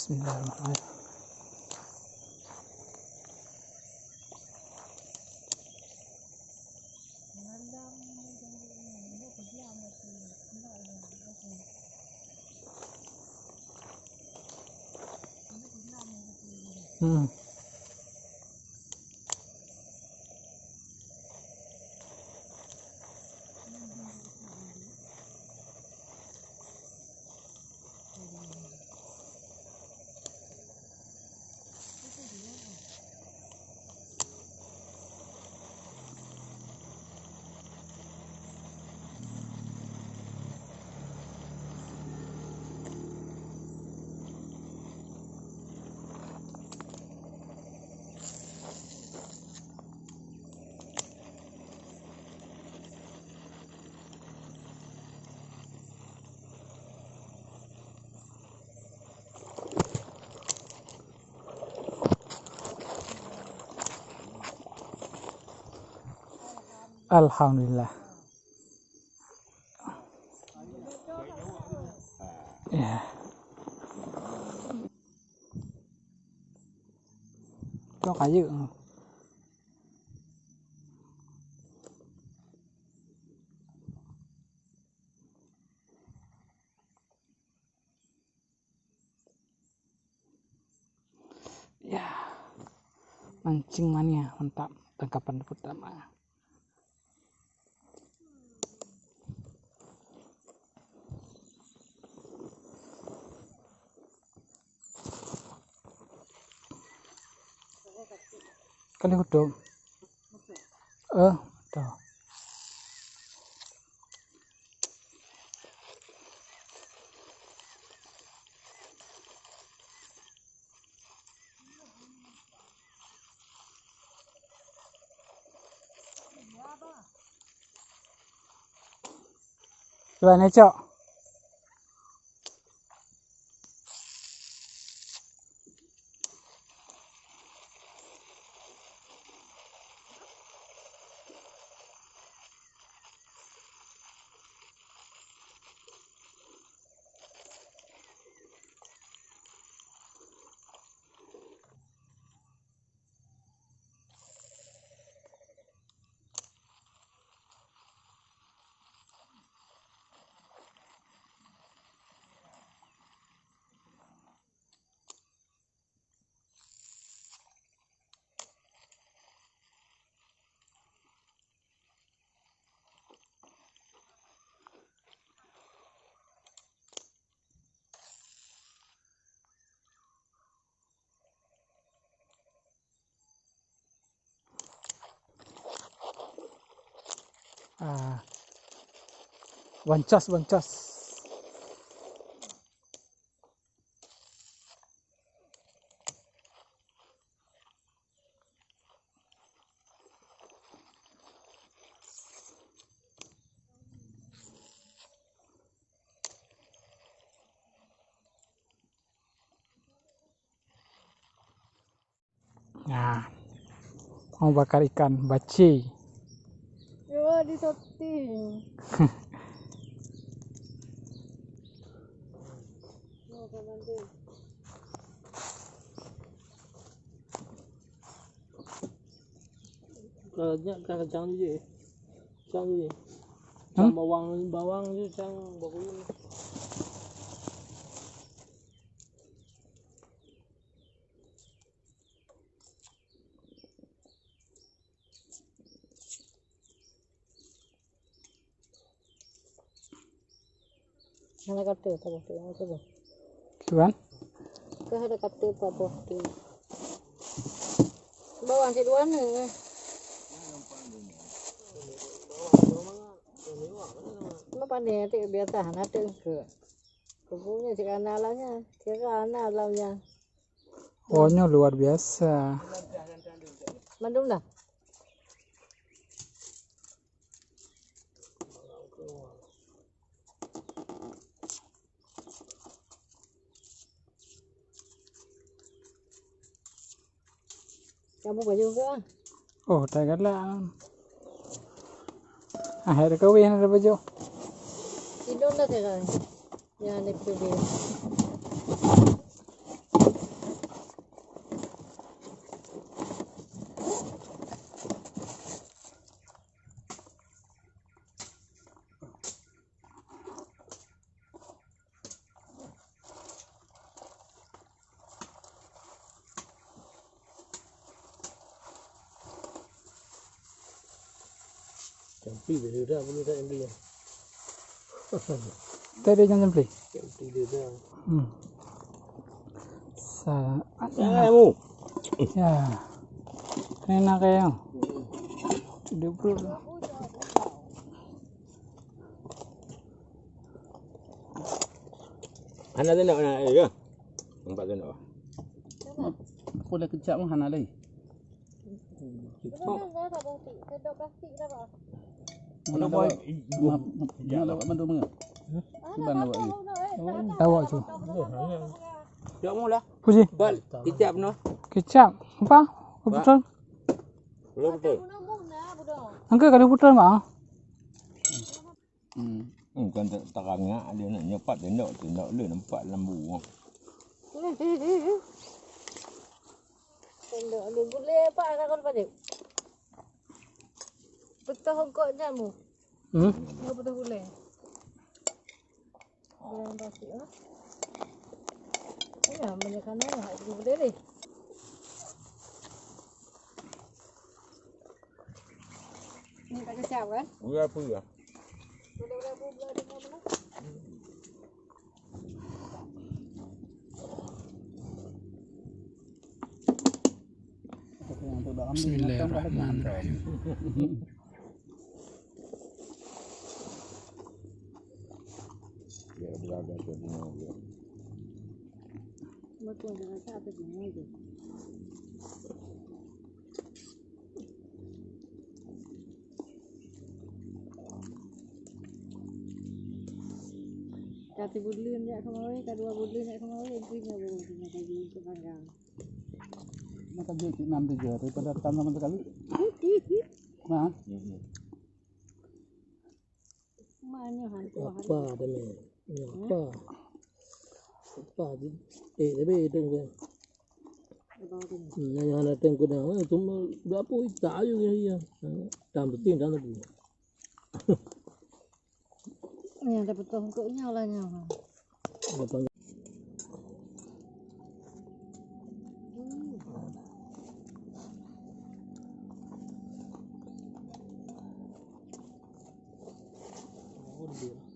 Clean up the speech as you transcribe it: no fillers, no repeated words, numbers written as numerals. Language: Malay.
Bismillahirrahmanirrahim. Alhamdulillah. Ya. Cho kayu. Ya. Mancing mania, mantap. Tangkapan pertama. Kali hudung. Tuh. Gimana, Cok? Boncos. Nah, mau bakar ikan baci. Yo, di setting. Kalau jangan je, jangan bawang je, jangan bawang. Mana kata apa tu? Apa? Cuman? Kau ada kata apa tu? Bawang si dua ni. Apa pandai tu biasa anak tu ke. Kebunya si kanalannya, kira anak alamnya. Ohnya luar biasa. Mandum dah. Kamu baju ke? Oh, tak galak. Ada kawin ada baju. Tidur dah sekarang. Yang nak pergi. Campi dia dah boleh tak yang dia. Tadi jangan beli. Campi dia dah. Sa. Kamu. Ya. Enak kayak. Tidak perlu. Anak tu nak nak ke? Nampak tu nak. Boleh kecap pun hana lagi. Mana boy? Jangan lawak bantu menga. Siban lawak lagi. Tawa tu. Jom mula. Puji. Bal, kicap no. Kecap. Apa? Betul. Belum betul. Angkat kali putar mah. Kan terangnya dia nak nyepat dia nak le nampak lembu. Tendok dia boleh apa anak pada. Betul hongkok jamu. Dia betul boleh. Boleh pasti ah. Ya, banyak kan ah, boleh deh. Ni tak kecap kan? Buat apa ya? Boleh buat dengan mana? Bismillahirrahmanirrahim. Ya berada tu dia. Betul jangan capek ni aja. Kati budlun ya kemarin, kedua budlun ya kemarin, intinya baru punya baju untuk panggang. Maka dia 6 daripada tanam sama sekali. Nah, Mana hantu Apa dah ni? Apa? Apa tu? Tapi itu kan. Yang ada tengku dah. Cuma berapa tak ayu dia. Tam betul dah tu. Yang dapat tongkoknya olahnya. Betul. Dia.